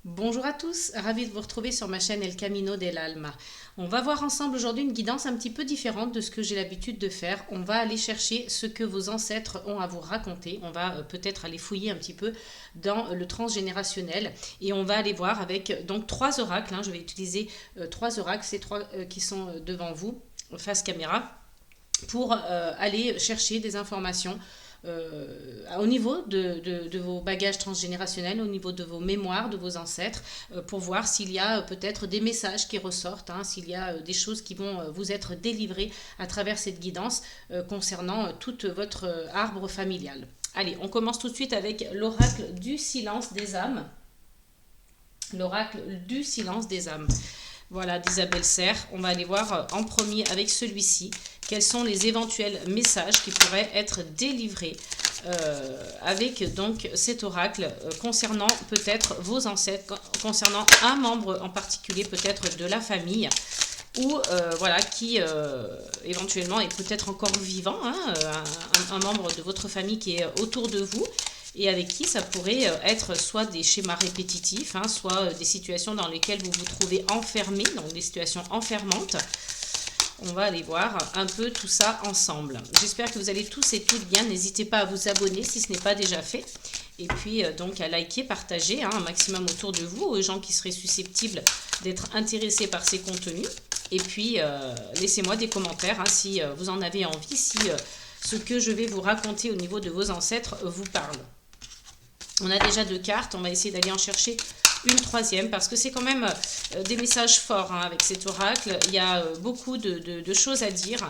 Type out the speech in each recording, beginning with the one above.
Bonjour à tous, ravi de vous retrouver sur ma chaîne El Camino del Alma. On va voir ensemble aujourd'hui une guidance un petit peu différente de ce que j'ai l'habitude de faire. On va aller chercher ce que vos ancêtres ont à vous raconter. On va peut-être aller fouiller un petit peu dans le transgénérationnel et on va aller voir avec donc trois oracles. Je vais utiliser trois oracles, ces trois qui sont devant vous, face caméra, pour aller chercher des informations au niveau de vos bagages transgénérationnels, au niveau de vos mémoires, de vos ancêtres, pour voir s'il y a peut-être des messages qui ressortent, s'il y a des choses qui vont vous être délivrées à travers cette guidance concernant tout votre arbre familial. Allez, on commence tout de suite avec l'oracle du silence des âmes. L'oracle du silence des âmes. Voilà, d'Isabelle Serre. On va aller voir en premier avec celui-ci quels sont les éventuels messages qui pourraient être délivrés avec donc cet oracle concernant peut-être vos ancêtres, concernant un membre en particulier peut-être de la famille ou voilà, qui éventuellement est peut-être encore vivant, un membre de votre famille qui est autour de vous et avec qui ça pourrait être soit des schémas répétitifs, soit des situations dans lesquelles vous vous trouvez enfermé, donc des situations enfermantes. On va aller voir un peu tout ça ensemble. J'espère que vous allez tous et toutes bien. N'hésitez pas à vous abonner si ce n'est pas déjà fait. Et puis donc à liker, partager un maximum autour de vous, aux gens qui seraient susceptibles d'être intéressés par ces contenus. Et puis laissez-moi des commentaires si vous en avez envie, si ce que je vais vous raconter au niveau de vos ancêtres vous parle. On a déjà deux cartes, on va essayer d'aller en chercher une troisième parce que c'est quand même des messages forts avec cet oracle. Il y a beaucoup de choses à dire.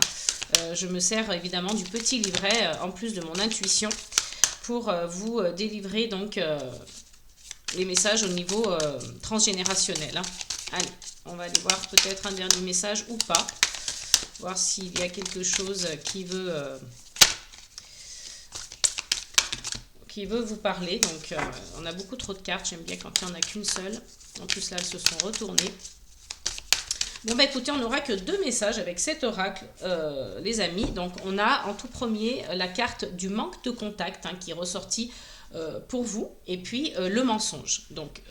Je me sers évidemment du petit livret en plus de mon intuition pour vous délivrer donc les messages au niveau transgénérationnel. Allez, on va aller voir peut-être un dernier message ou pas. Voir s'il y a quelque chose qui veut vous parler. Donc on a beaucoup trop de cartes, j'aime bien quand il n'y en a qu'une seule. En plus là elles se sont retournées. Bon bah écoutez, on n'aura que deux messages avec cet oracle les amis. Donc on a en tout premier la carte du manque de contact qui est ressortie pour vous et puis le mensonge. Donc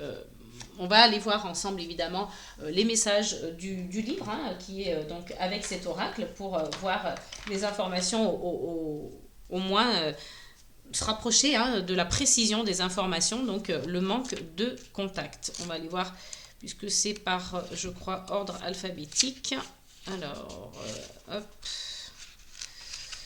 on va aller voir ensemble évidemment les messages du livre qui est donc avec cet oracle pour voir les informations au moins se rapprocher de la précision des informations, donc le manque de contact. On va aller voir, puisque c'est par, je crois, ordre alphabétique. Alors, hop,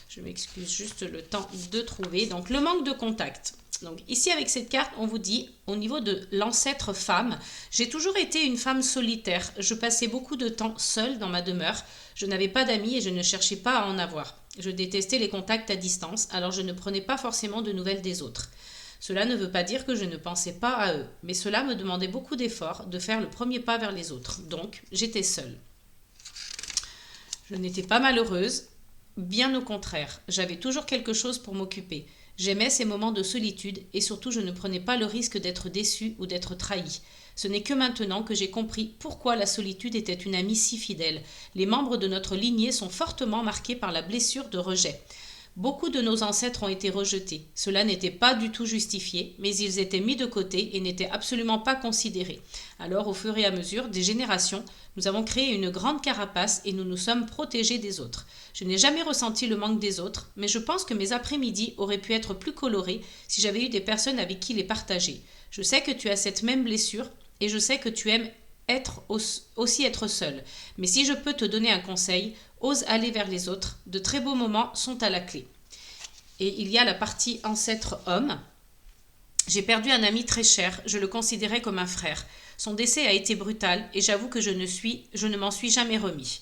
je m'excuse juste le temps de trouver. Donc, le manque de contact. Donc, ici, avec cette carte, on vous dit, au niveau de l'ancêtre femme, j'ai toujours été une femme solitaire. Je passais beaucoup de temps seule dans ma demeure. Je n'avais pas d'amis et je ne cherchais pas à en avoir. Je détestais les contacts à distance, alors je ne prenais pas forcément de nouvelles des autres. Cela ne veut pas dire que je ne pensais pas à eux, mais cela me demandait beaucoup d'efforts de faire le premier pas vers les autres. Donc, j'étais seule. Je n'étais pas malheureuse, bien au contraire. J'avais toujours quelque chose pour m'occuper. J'aimais ces moments de solitude et surtout je ne prenais pas le risque d'être déçue ou d'être trahie. Ce n'est que maintenant que j'ai compris pourquoi la solitude était une amie si fidèle. Les membres de notre lignée sont fortement marqués par la blessure de rejet. Beaucoup de nos ancêtres ont été rejetés. Cela n'était pas du tout justifié, mais ils étaient mis de côté et n'étaient absolument pas considérés. Alors, au fur et à mesure des générations, nous avons créé une grande carapace et nous nous sommes protégés des autres. Je n'ai jamais ressenti le manque des autres, mais je pense que mes après-midi auraient pu être plus colorés si j'avais eu des personnes avec qui les partager. Je sais que tu as cette même blessure et je sais que tu aimes aussi être seul. Mais si je peux te donner un conseil, ose aller vers les autres. De très beaux moments sont à la clé. Et il y a la partie ancêtre homme. J'ai perdu un ami très cher, je le considérais comme un frère. Son décès a été brutal et j'avoue que je ne m'en suis jamais remis.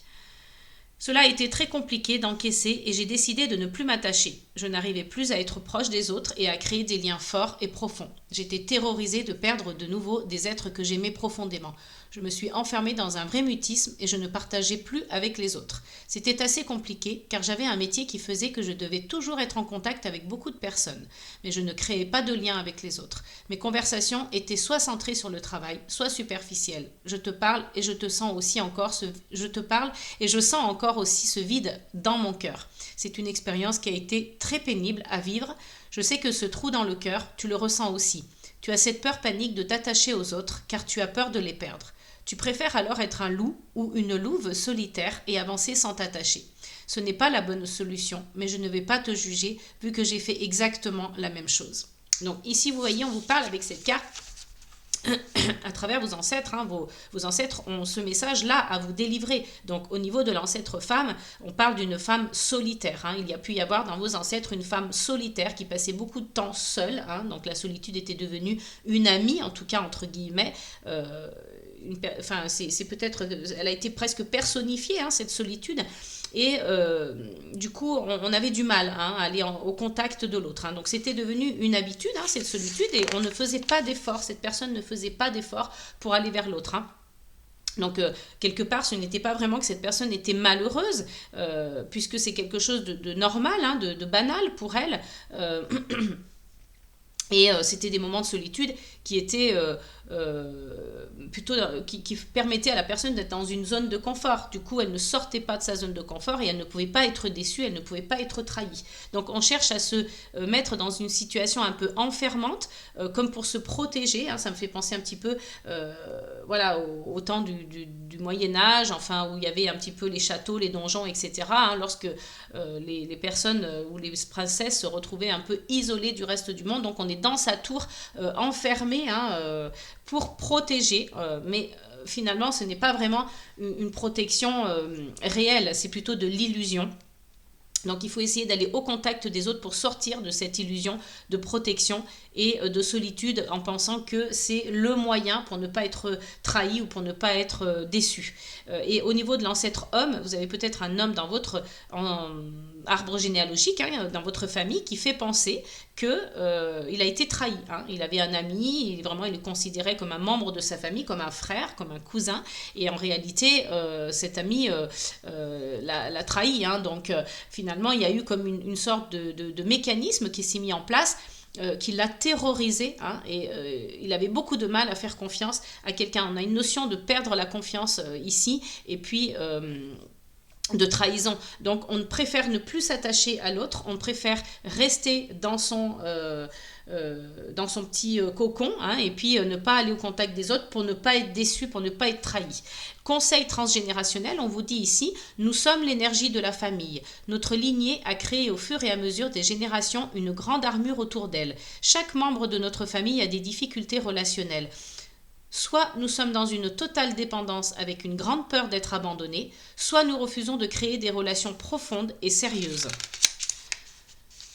Cela a été très compliqué d'encaisser et j'ai décidé de ne plus m'attacher. Je n'arrivais plus à être proche des autres et à créer des liens forts et profonds. J'étais terrorisée de perdre de nouveau des êtres que j'aimais profondément. Je me suis enfermée dans un vrai mutisme et je ne partageais plus avec les autres. C'était assez compliqué car j'avais un métier qui faisait que je devais toujours être en contact avec beaucoup de personnes. Mais je ne créais pas de lien avec les autres. Mes conversations étaient soit centrées sur le travail, soit superficielles. Je te parle et je te sens aussi encore je te parle et je sens encore aussi ce vide dans mon cœur. C'est une expérience qui a été très pénible à vivre. Je sais que ce trou dans le cœur, tu le ressens aussi. Tu as cette peur panique de t'attacher aux autres car tu as peur de les perdre. Tu préfères alors être un loup ou une louve solitaire et avancer sans t'attacher. Ce n'est pas la bonne solution, mais je ne vais pas te juger vu que j'ai fait exactement la même chose. Donc ici, vous voyez, on vous parle avec cette carte à travers vos ancêtres, hein, vos ancêtres ont ce message-là à vous délivrer. Donc au niveau de l'ancêtre femme, on parle d'une femme solitaire. Hein. Il y a pu y avoir dans vos ancêtres une femme solitaire qui passait beaucoup de temps seule. Hein. Donc la solitude était devenue une amie, en tout cas entre guillemets. C'est peut-être, elle a été presque personnifiée, hein, cette solitude. Et du coup, on avait du mal hein, à aller au contact de l'autre. Hein. Donc, c'était devenu une habitude, hein, cette solitude, et on ne faisait pas d'effort. Cette personne ne faisait pas d'effort pour aller vers l'autre. Hein. Donc, quelque part, ce n'était pas vraiment que cette personne était malheureuse, puisque c'est quelque chose de normal, hein, de banal pour elle. Et c'était des moments de solitude qui étaient plutôt qui permettaient à la personne d'être dans une zone de confort. Du coup, elle ne sortait pas de sa zone de confort et elle ne pouvait pas être déçue, elle ne pouvait pas être trahie. Donc, on cherche à se mettre dans une situation un peu enfermante, comme pour se protéger. Hein, ça me fait penser un petit peu voilà, au temps du Moyen-Âge, enfin, où il y avait un petit peu les châteaux, les donjons, etc. Hein, lorsque les personnes ou les princesses se retrouvaient un peu isolées du reste du monde. Donc, on est dans sa tour enfermée hein, pour protéger, mais finalement ce n'est pas vraiment une protection réelle, c'est plutôt de l'illusion. Donc il faut essayer d'aller au contact des autres pour sortir de cette illusion de protection et de solitude en pensant que c'est le moyen pour ne pas être trahi ou pour ne pas être déçu. Et au niveau de l'ancêtre homme, vous avez peut-être un homme dans votre arbre généalogique, hein, dans votre famille, qui fait penser qu'il a été trahi. Hein. Il avait un ami, il est considéré comme un membre de sa famille, comme un frère, comme un cousin, et en réalité, cet ami l'a trahi. Hein. Donc finalement, il y a eu comme une sorte de mécanisme qui s'est mis en place, qui l'a terrorisé hein, et il avait beaucoup de mal à faire confiance à quelqu'un. On a une notion de perdre la confiance ici et puis de trahison. Donc on préfère ne plus s'attacher à l'autre, on préfère rester dans son petit cocon hein, et puis ne pas aller au contact des autres pour ne pas être déçu, pour ne pas être trahi. Conseil transgénérationnel, on vous dit ici, nous sommes l'énergie de la famille. Notre lignée a créé au fur et à mesure des générations une grande armure autour d'elle. Chaque membre de notre famille a des difficultés relationnelles. Soit nous sommes dans une totale dépendance avec une grande peur d'être abandonnés, soit nous refusons de créer des relations profondes et sérieuses.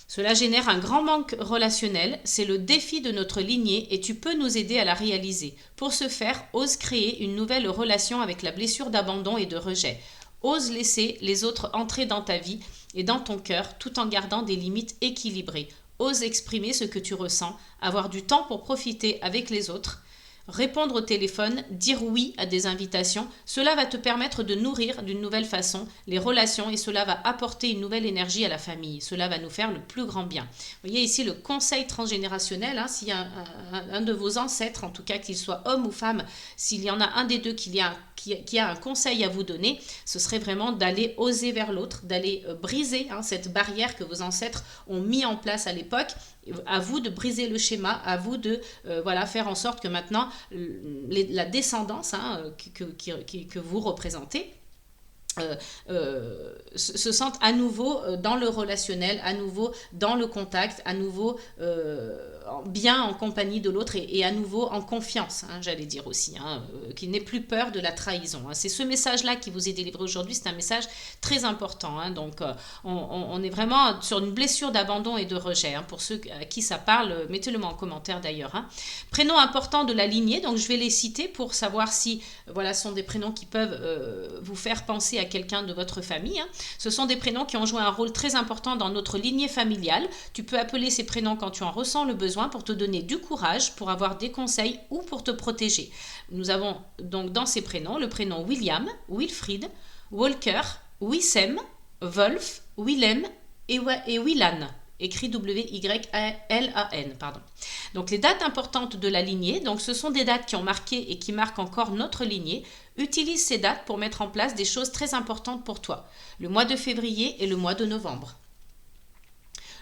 Cela génère un grand manque relationnel, c'est le défi de notre lignée et tu peux nous aider à la réaliser. Pour ce faire, ose créer une nouvelle relation avec la blessure d'abandon et de rejet. Ose laisser les autres entrer dans ta vie et dans ton cœur tout en gardant des limites équilibrées. Ose exprimer ce que tu ressens, avoir du temps pour profiter avec les autres. Répondre au téléphone, dire oui à des invitations, cela va te permettre de nourrir d'une nouvelle façon les relations et cela va apporter une nouvelle énergie à la famille. Cela va nous faire le plus grand bien. Vous voyez ici le conseil transgénérationnel, hein, s'il y a un de vos ancêtres, en tout cas qu'il soit homme ou femme, s'il y en a un des deux qui a un conseil à vous donner, ce serait vraiment d'aller oser vers l'autre, d'aller briser hein, cette barrière que vos ancêtres ont mis en place à l'époque. À vous de briser le schéma, à vous de faire en sorte que maintenant la descendance hein, que vous représentez se sentent à nouveau dans le relationnel, à nouveau dans le contact, à nouveau bien en compagnie de l'autre et à nouveau en confiance, hein, j'allais dire aussi, hein, qu'il n'ait plus peur de la trahison. Hein. C'est ce message-là qui vous est délivré aujourd'hui, c'est un message très important. Hein, donc on est vraiment sur une blessure d'abandon et de rejet. Hein, pour ceux à qui ça parle, mettez-le moi en commentaire d'ailleurs. Hein. Prénoms importants de la lignée, donc je vais les citer pour savoir si voilà, ce sont des prénoms qui peuvent vous faire penser à quelqu'un de votre famille. Hein. Ce sont des prénoms qui ont joué un rôle très important dans notre lignée familiale. Tu peux appeler ces prénoms quand tu en ressens le besoin pour te donner du courage, pour avoir des conseils ou pour te protéger. Nous avons donc dans ces prénoms le prénom William, Wilfried, Walker, Wissem, Wolf, Willem et Willan. Écrit W-Y-L-A-N, pardon. Donc les dates importantes de la lignée, donc ce sont des dates qui ont marqué et qui marquent encore notre lignée. Utilise ces dates pour mettre en place des choses très importantes pour toi. Le mois de février et le mois de novembre.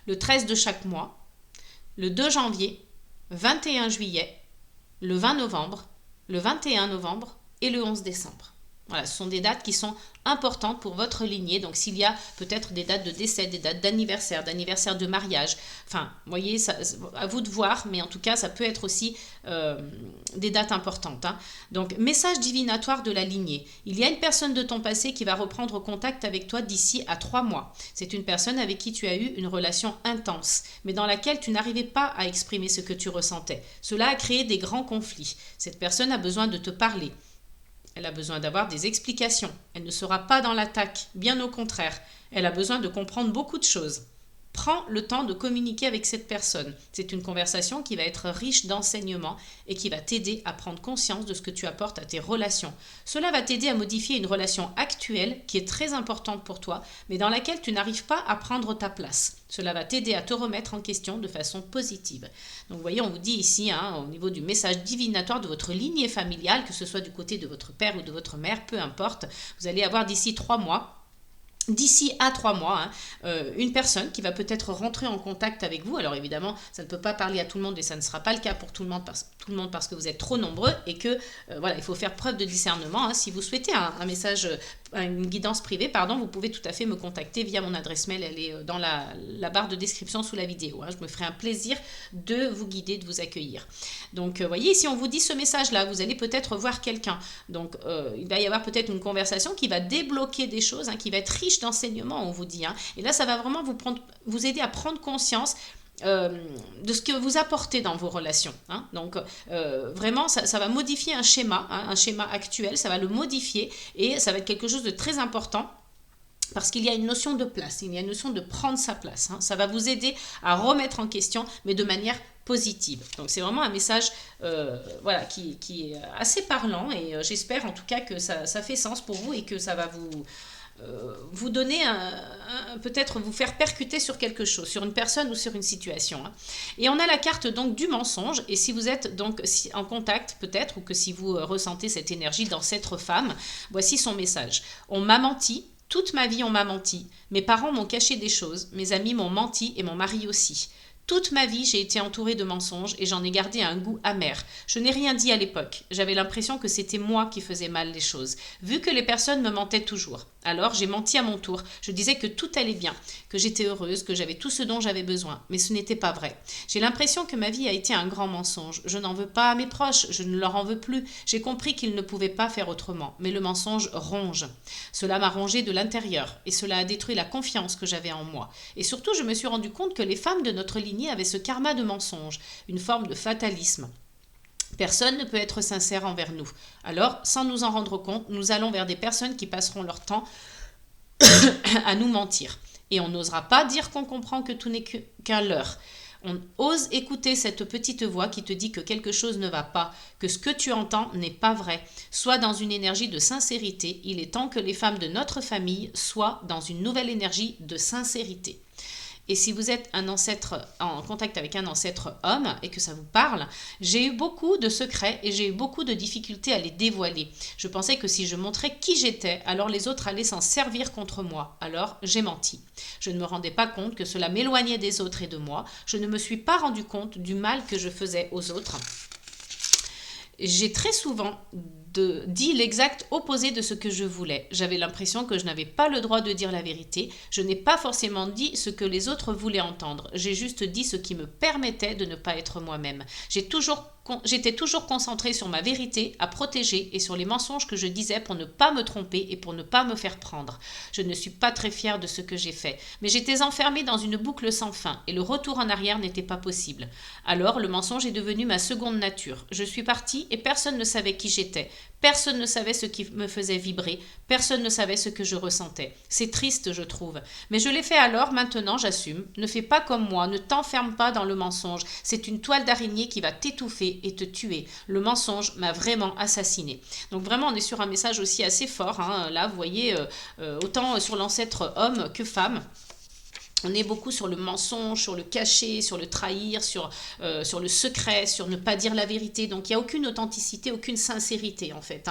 Le 13 de chaque mois. Le 2 janvier, 21 juillet, le 20 novembre, le 21 novembre et le 11 décembre. Voilà, ce sont des dates qui sont importantes pour votre lignée. Donc, s'il y a peut-être des dates de décès, des dates d'anniversaire de mariage, enfin, vous voyez, ça, à vous de voir, mais en tout cas, ça peut être aussi des dates importantes. Hein. Donc, message divinatoire de la lignée. Il y a une personne de ton passé qui va reprendre contact avec toi d'ici à 3 mois. C'est une personne avec qui tu as eu une relation intense, mais dans laquelle tu n'arrivais pas à exprimer ce que tu ressentais. Cela a créé des grands conflits. Cette personne a besoin de te parler. Elle a besoin d'avoir des explications. Elle ne sera pas dans l'attaque, bien au contraire. Elle a besoin de comprendre beaucoup de choses. Prends le temps de communiquer avec cette personne. C'est une conversation qui va être riche d'enseignements et qui va t'aider à prendre conscience de ce que tu apportes à tes relations. Cela va t'aider à modifier une relation actuelle qui est très importante pour toi, mais dans laquelle tu n'arrives pas à prendre ta place. Cela va t'aider à te remettre en question de façon positive. Donc vous voyez, on vous dit ici, hein, au niveau du message divinatoire de votre lignée familiale, que ce soit du côté de votre père ou de votre mère, peu importe, vous allez avoir d'ici 3 mois, d'ici à 3 mois, hein, une personne qui va peut-être rentrer en contact avec vous. Alors évidemment, ça ne peut pas parler à tout le monde et ça ne sera pas le cas pour tout le monde parce que vous êtes trop nombreux et que voilà, il faut faire preuve de discernement. Hein. Si vous souhaitez un message, une guidance privée, pardon, vous pouvez tout à fait me contacter via mon adresse mail. Elle est dans la barre de description sous la vidéo. Hein. Je me ferai un plaisir de vous guider, de vous accueillir. Donc, voyez, si on vous dit ce message-là, vous allez peut-être voir quelqu'un. Donc, il va y avoir peut-être une conversation qui va débloquer des choses, hein, qui va être riche d'enseignements, on vous dit. Hein. Et là, ça va vraiment vous aider à prendre conscience de ce que vous apportez dans vos relations. Hein. Donc, vraiment, ça va modifier un schéma, hein, un schéma actuel, ça va le modifier et ça va être quelque chose de très important. Parce qu'il y a une notion de place, il y a une notion de prendre sa place. Hein. Ça va vous aider à remettre en question, mais de manière positive. Donc c'est vraiment un message voilà, qui est assez parlant et j'espère en tout cas que ça fait sens pour vous et que ça va vous donner peut-être vous faire percuter sur quelque chose, sur une personne ou sur une situation. Hein. Et on a la carte donc du mensonge, et si vous êtes donc en contact peut-être, ou que si vous ressentez cette énergie dans cette femme, voici son message. On m'a menti, toute ma vie on m'a menti, mes parents m'ont caché des choses, mes amis m'ont menti et mon mari aussi. Toute ma vie, j'ai été entourée de mensonges et j'en ai gardé un goût amer. Je n'ai rien dit à l'époque. J'avais l'impression que c'était moi qui faisais mal les choses, vu que les personnes me mentaient toujours. Alors, j'ai menti à mon tour. Je disais que tout allait bien, que j'étais heureuse, que j'avais tout ce dont j'avais besoin. Mais ce n'était pas vrai. J'ai l'impression que ma vie a été un grand mensonge. Je n'en veux pas à mes proches, je ne leur en veux plus. J'ai compris qu'ils ne pouvaient pas faire autrement. Mais le mensonge ronge. Cela m'a rongé de l'intérieur et cela a détruit la confiance que j'avais en moi. Et surtout, je me suis rendu compte que les femmes de notre lignée avaient ce karma de mensonge, une forme de fatalisme. Personne ne peut être sincère envers nous. Alors, sans nous en rendre compte, nous allons vers des personnes qui passeront leur temps à nous mentir. Et on n'osera pas dire qu'on comprend que tout n'est qu'un leurre. On ose écouter cette petite voix qui te dit que quelque chose ne va pas, que ce que tu entends n'est pas vrai. Sois dans une énergie de sincérité. Il est temps que les femmes de notre famille soient dans une nouvelle énergie de sincérité. Et si vous êtes un ancêtre en contact avec un ancêtre homme et que ça vous parle, j'ai eu beaucoup de secrets et j'ai eu beaucoup de difficultés à les dévoiler. Je pensais que si je montrais qui j'étais, alors les autres allaient s'en servir contre moi. Alors j'ai menti. Je ne me rendais pas compte que cela m'éloignait des autres et de moi. Je ne me suis pas rendu compte du mal que je faisais aux autres. J'ai très souvent dit l'exact opposé de ce que je voulais. J'avais l'impression que je n'avais pas le droit de dire la vérité. Je n'ai pas forcément dit ce que les autres voulaient entendre. J'ai juste dit ce qui me permettait de ne pas être moi-même. J'étais toujours concentrée sur ma vérité à protéger et sur les mensonges que je disais pour ne pas me tromper et pour ne pas me faire prendre. Je ne suis pas très fière de ce que j'ai fait, mais j'étais enfermée dans une boucle sans fin et le retour en arrière n'était pas possible. Alors le mensonge est devenu ma seconde nature. Je suis partie et personne ne savait qui j'étais. Personne ne savait ce qui me faisait vibrer, personne ne savait ce que je ressentais. C'est triste, je trouve. Mais je l'ai fait alors, maintenant j'assume. Ne fais pas comme moi, ne t'enferme pas dans le mensonge. C'est une toile d'araignée qui va t'étouffer et te tuer. Le mensonge m'a vraiment assassiné. Donc vraiment, on est sur un message aussi assez fort. Hein. Là, vous voyez, autant sur l'ancêtre homme que femme. On est beaucoup sur le mensonge, sur le cacher, sur le trahir, sur le secret, sur ne pas dire la vérité. Donc il n'y a aucune authenticité, aucune sincérité en fait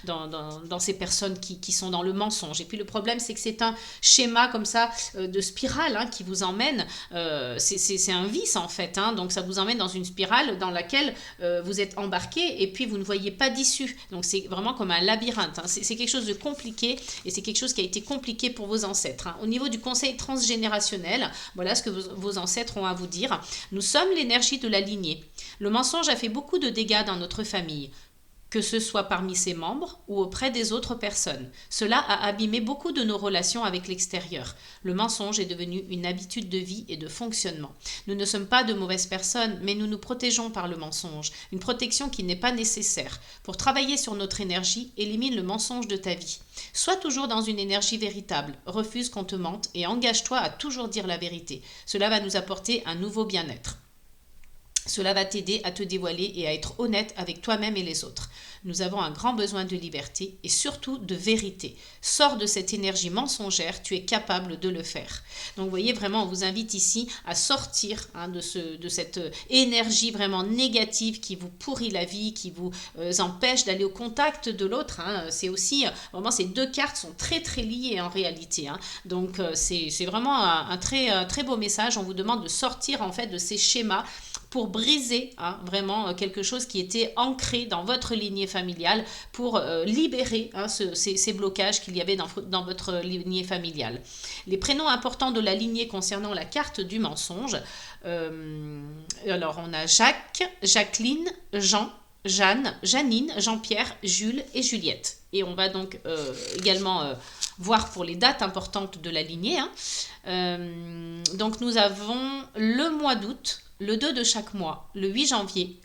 dans ces personnes qui sont dans le mensonge. Et puis le problème c'est que c'est un schéma comme ça de spirale qui vous emmène, c'est un vice en fait. Donc ça vous emmène dans une spirale dans laquelle vous êtes embarqué et puis vous ne voyez pas d'issue. Donc c'est vraiment comme un labyrinthe. C'est quelque chose de compliqué et c'est quelque chose qui a été compliqué pour vos ancêtres. Au niveau du conseil transgénérationnel, voilà ce que vos ancêtres ont à vous dire. Nous sommes l'énergie de la lignée. Le mensonge a fait beaucoup de dégâts dans notre famille, que ce soit parmi ses membres ou auprès des autres personnes. Cela a abîmé beaucoup de nos relations avec l'extérieur. Le mensonge est devenu une habitude de vie et de fonctionnement. Nous ne sommes pas de mauvaises personnes, mais nous nous protégeons par le mensonge, une protection qui n'est pas nécessaire. Pour travailler sur notre énergie, élimine le mensonge de ta vie. Sois toujours dans une énergie véritable, refuse qu'on te mente et engage-toi à toujours dire la vérité. Cela va nous apporter un nouveau bien-être. Cela va t'aider à te dévoiler et à être honnête avec toi-même et les autres. Nous avons un grand besoin de liberté et surtout de vérité. Sors de cette énergie mensongère, tu es capable de le faire. Donc vous voyez vraiment, on vous invite ici à sortir de cette énergie vraiment négative qui vous pourrit la vie, qui vous empêche d'aller au contact de l'autre. C'est aussi, vraiment ces deux cartes sont très très liées en réalité. Donc c'est vraiment un très beau message. On vous demande de sortir en fait de ces schémas pour briser vraiment quelque chose qui était ancré dans votre lignée familiale, pour libérer ces blocages qu'il y avait dans votre lignée familiale. Les prénoms importants de la lignée concernant la carte du mensonge, alors on a Jacques, Jacqueline, Jean, Jeanne, Janine, Jean-Pierre, Jules et Juliette. Et on va donc également voir pour les dates importantes de la lignée. Donc nous avons le mois d'août, le 2 de chaque mois, le 8 janvier,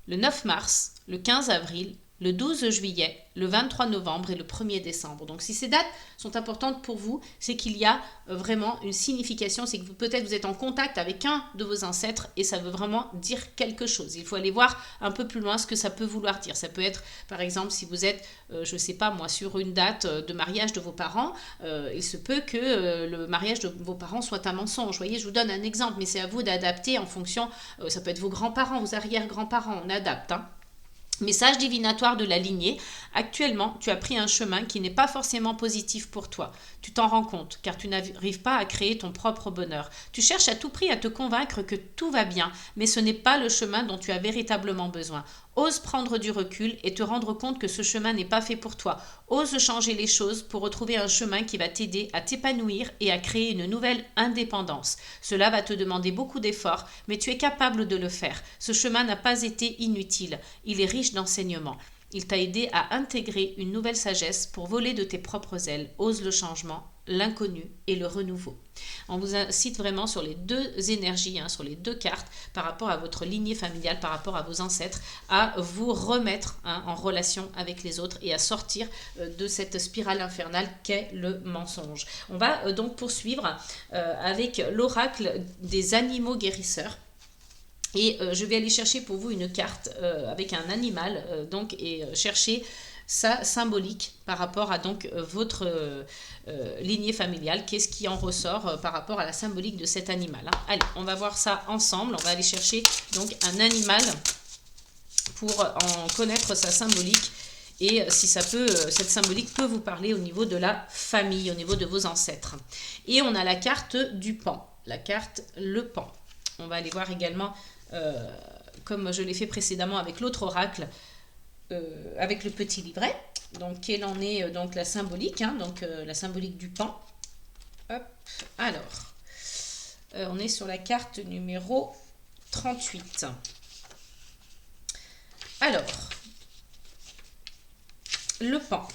le 9 mars, le 15 avril, le 12 juillet, le 23 novembre et le 1er décembre. Donc si ces dates sont importantes pour vous, c'est qu'il y a vraiment une signification, c'est que peut-être vous êtes en contact avec un de vos ancêtres et ça veut vraiment dire quelque chose. Il faut aller voir un peu plus loin ce que ça peut vouloir dire. Ça peut être, par exemple, si vous êtes, je ne sais pas moi, sur une date de mariage de vos parents, il se peut que le mariage de vos parents soit un mensonge. Vous voyez, je vous donne un exemple, mais c'est à vous d'adapter en fonction, ça peut être vos grands-parents, vos arrière-grands-parents, on adapte. Message divinatoire de la lignée. Actuellement, tu as pris un chemin qui n'est pas forcément positif pour toi. Tu t'en rends compte, car tu n'arrives pas à créer ton propre bonheur. Tu cherches à tout prix à te convaincre que tout va bien, mais ce n'est pas le chemin dont tu as véritablement besoin. Ose prendre du recul et te rendre compte que ce chemin n'est pas fait pour toi. Ose changer les choses pour retrouver un chemin qui va t'aider à t'épanouir et à créer une nouvelle indépendance. Cela va te demander beaucoup d'efforts, mais tu es capable de le faire. Ce chemin n'a pas été inutile. Il est riche d'enseignements. Il t'a aidé à intégrer une nouvelle sagesse pour voler de tes propres ailes. Ose le changement, l'inconnu et le renouveau. On vous incite vraiment sur les deux énergies, sur les deux cartes, par rapport à votre lignée familiale, par rapport à vos ancêtres, à vous remettre en relation avec les autres et à sortir de cette spirale infernale qu'est le mensonge. On va donc poursuivre avec l'oracle des animaux guérisseurs. Et je vais aller chercher pour vous une carte avec un animal et chercher sa symbolique par rapport à donc votre lignée familiale. Qu'est-ce qui en ressort par rapport à la symbolique de cet animal. Allez, on va voir ça ensemble. On va aller chercher donc un animal pour en connaître sa symbolique. Et si cette symbolique peut vous parler au niveau de la famille, au niveau de vos ancêtres. Et on a la carte du pan, la carte le pan. On va aller voir également, comme je l'ai fait précédemment avec l'autre oracle, avec le petit livret. Donc, quelle en est donc la symbolique, la symbolique du pan. Hop. Alors, on est sur la carte numéro 38. Alors, le pan.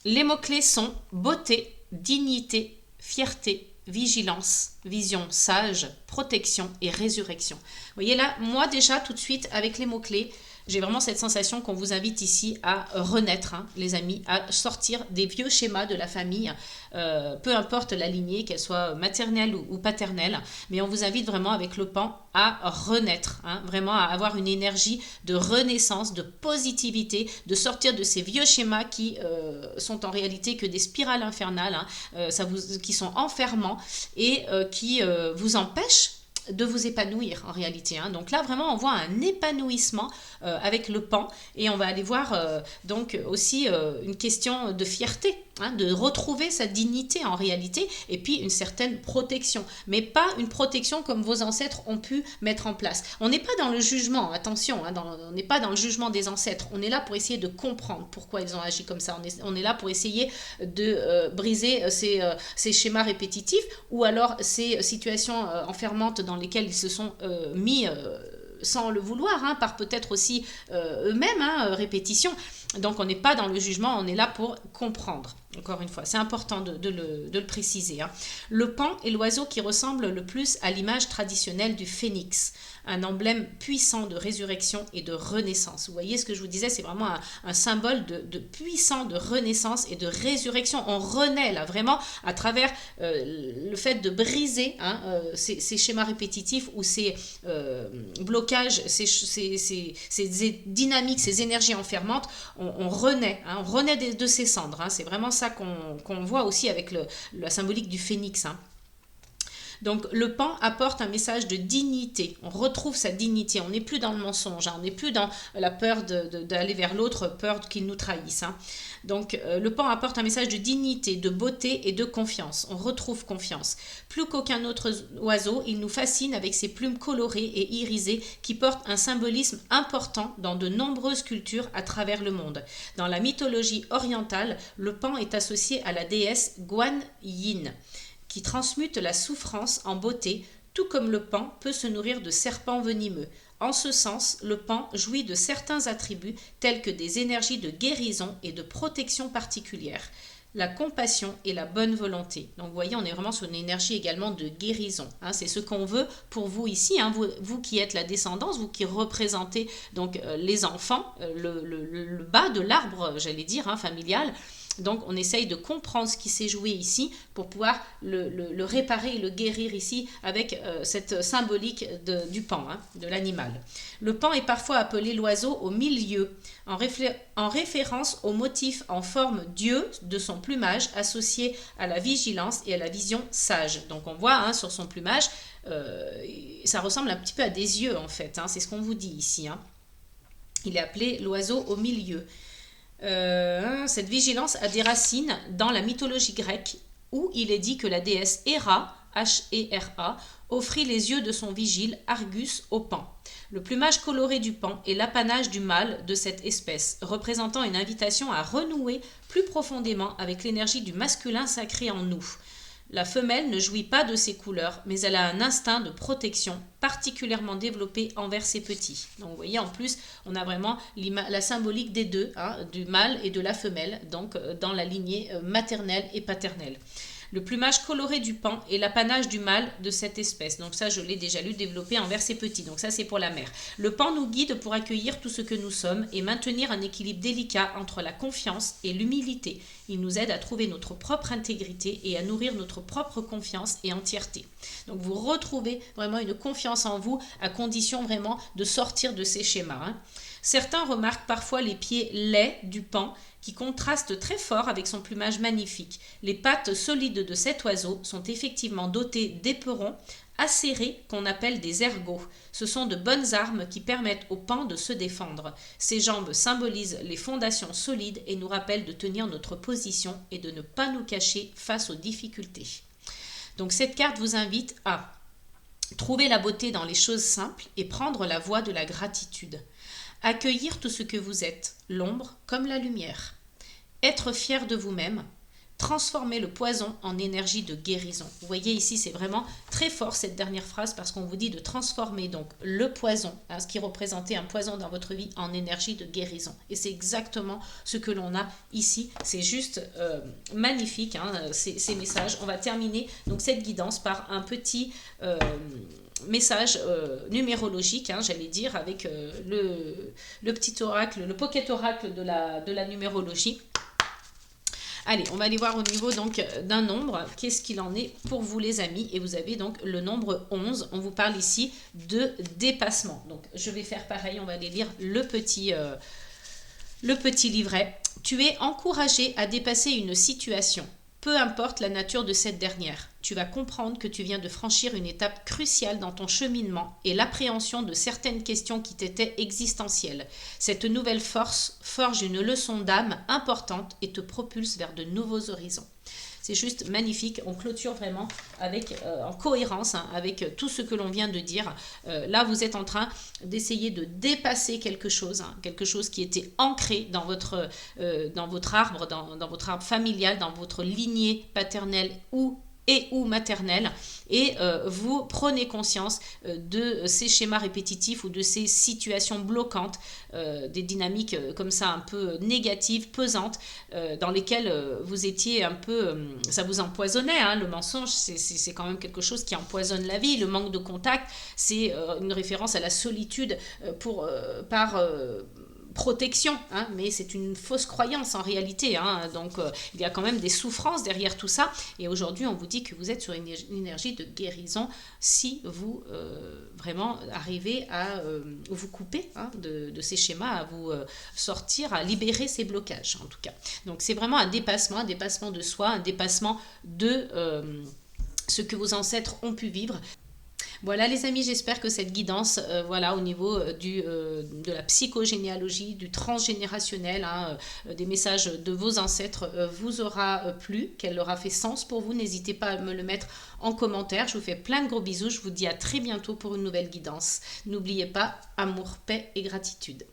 Les mots-clés sont beauté, dignité, fierté, vigilance, vision sage, protection et résurrection. Vous voyez là, moi déjà tout de suite avec les mots-clés, J'ai vraiment cette sensation qu'on vous invite ici à renaître, hein, les amis, à sortir des vieux schémas de la famille, peu importe la lignée, qu'elle soit maternelle ou paternelle, mais on vous invite vraiment avec le pan à renaître, hein, vraiment à avoir une énergie de renaissance, de positivité, de sortir de ces vieux schémas qui sont en réalité que des spirales infernales, hein, qui sont enfermants et qui vous empêchent de vous épanouir en réalité, hein. Donc là vraiment on voit un épanouissement avec le pan et on va aller voir donc aussi une question de fierté, hein, de retrouver sa dignité en réalité et puis une certaine protection, mais pas une protection comme vos ancêtres ont pu mettre en place. On n'est pas dans le jugement, attention, hein, on n'est pas dans le jugement des ancêtres, on est là pour essayer de comprendre pourquoi ils ont agi comme ça, on est là pour essayer de briser ces schémas répétitifs ou alors ces situations enfermantes dans lesquelles ils se sont mis sans le vouloir, hein, par peut-être aussi eux-mêmes, hein, répétition. Donc on n'est pas dans le jugement, on est là pour comprendre. Encore une fois, c'est important de le préciser, hein. Le pan est l'oiseau qui ressemble le plus à l'image traditionnelle du phénix, un emblème puissant de résurrection et de renaissance. Vous voyez ce que je vous disais, c'est vraiment un symbole de puissant de renaissance et de résurrection. On renaît là vraiment à travers le fait de briser, hein, ces schémas répétitifs ou ces blocages, ces dynamiques, ces énergies enfermantes. On renaît, hein, on renaît de ses cendres, hein. C'est vraiment ça qu'on voit aussi avec la symbolique du phénix, hein. Donc le pan apporte un message de dignité, on retrouve sa dignité, on n'est plus dans le mensonge, hein, on n'est plus dans la peur d'aller vers l'autre, peur qu'il nous trahisse, hein. Donc le pan apporte un message de dignité, de beauté et de confiance, on retrouve confiance. Plus qu'aucun autre oiseau, il nous fascine avec ses plumes colorées et irisées qui portent un symbolisme important dans de nombreuses cultures à travers le monde. Dans la mythologie orientale, le pan est associé à la déesse Guan Yin, qui transmute la souffrance en beauté, tout comme le pan peut se nourrir de serpents venimeux. En ce sens, le pan jouit de certains attributs tels que des énergies de guérison et de protection particulières, la compassion et la bonne volonté. Donc vous voyez, on est vraiment sur une énergie également de guérison, hein. C'est ce qu'on veut pour vous ici, hein, vous qui êtes la descendance, vous qui représentez donc les enfants, le bas de l'arbre, j'allais dire, hein, familial. Donc on essaye de comprendre ce qui s'est joué ici pour pouvoir le réparer et le guérir ici avec cette symbolique du pan, hein, de l'animal. Le pan est parfois appelé l'oiseau au milieu, en référence au motif en forme d'yeux de son plumage associé à la vigilance et à la vision sage. Donc on voit, hein, sur son plumage, ça ressemble un petit peu à des yeux en fait, hein, c'est ce qu'on vous dit ici, hein. Il est appelé l'oiseau au milieu. Cette vigilance a des racines dans la mythologie grecque où il est dit que la déesse Héra, H-E-R-A, offrit les yeux de son vigile Argus au pan. Le plumage coloré du pan est l'apanage du mâle de cette espèce, représentant une invitation à renouer plus profondément avec l'énergie du masculin sacré en nous. La femelle ne jouit pas de ces couleurs, mais elle a un instinct de protection particulièrement développé envers ses petits. Donc vous voyez, en plus, on a vraiment la symbolique des deux, hein, du mâle et de la femelle, donc dans la lignée maternelle et paternelle. Le plumage coloré du pan est l'apanage du mâle de cette espèce. Donc ça, je l'ai déjà lu, développé envers ses petits. Donc ça, c'est pour la mère. Le pan nous guide pour accueillir tout ce que nous sommes et maintenir un équilibre délicat entre la confiance et l'humilité. Il nous aide à trouver notre propre intégrité et à nourrir notre propre confiance et entièreté. Donc vous retrouvez vraiment une confiance en vous à condition vraiment de sortir de ces schémas, hein. Certains remarquent parfois les pieds laids du pan qui contrastent très fort avec son plumage magnifique. Les pattes solides de cet oiseau sont effectivement dotées d'éperons acérés qu'on appelle des ergots. Ce sont de bonnes armes qui permettent au pan de se défendre. Ses jambes symbolisent les fondations solides et nous rappellent de tenir notre position et de ne pas nous cacher face aux difficultés. Donc cette carte vous invite à trouver la beauté dans les choses simples et prendre la voie de la gratitude. Accueillir tout ce que vous êtes, l'ombre comme la lumière. Être fier de vous-même. Transformer le poison en énergie de guérison. Vous voyez ici, c'est vraiment très fort cette dernière phrase parce qu'on vous dit de transformer donc le poison, hein, ce qui représentait un poison dans votre vie, en énergie de guérison. Et c'est exactement ce que l'on a ici. C'est juste magnifique, hein, ces messages. On va terminer donc cette guidance par un petit message numérologique, hein, j'allais dire, avec le petit oracle, le pocket oracle de la numérologie. Allez, on va aller voir au niveau donc d'un nombre, qu'est-ce qu'il en est pour vous les amis. Et vous avez donc le nombre 11, on vous parle ici de dépassement. Donc je vais faire pareil, on va aller lire le petit livret. Tu es encouragé à dépasser une situation, peu importe la nature de cette dernière. Tu vas comprendre que tu viens de franchir une étape cruciale dans ton cheminement et l'appréhension de certaines questions qui t'étaient existentielles. Cette nouvelle force forge une leçon d'âme importante et te propulse vers de nouveaux horizons. C'est juste magnifique, on clôture vraiment avec, en cohérence hein, avec tout ce que l'on vient de dire. Là, vous êtes en train d'essayer de dépasser quelque chose qui était ancré dans votre arbre, dans votre arbre familial, dans votre lignée paternelle ou maternelle, et vous prenez conscience de ces schémas répétitifs ou de ces situations bloquantes, des dynamiques comme ça un peu négatives, pesantes, dans lesquelles vous étiez un peu, ça vous empoisonnait, hein, le mensonge c'est quand même quelque chose qui empoisonne la vie, le manque de contact, c'est une référence à la solitude par protection, hein, mais c'est une fausse croyance en réalité, hein, donc il y a quand même des souffrances derrière tout ça, et aujourd'hui on vous dit que vous êtes sur une énergie de guérison si vous vraiment arrivez à vous couper hein, de ces schémas, à vous sortir, à libérer ces blocages en tout cas. Donc c'est vraiment un dépassement de soi, un dépassement de ce que vos ancêtres ont pu vivre. Voilà les amis, j'espère que cette guidance, voilà, au niveau de la psychogénéalogie, du transgénérationnel, hein, des messages de vos ancêtres vous aura plu, qu'elle aura fait sens pour vous. N'hésitez pas à me le mettre en commentaire. Je vous fais plein de gros bisous. Je vous dis à très bientôt pour une nouvelle guidance. N'oubliez pas, amour, paix et gratitude.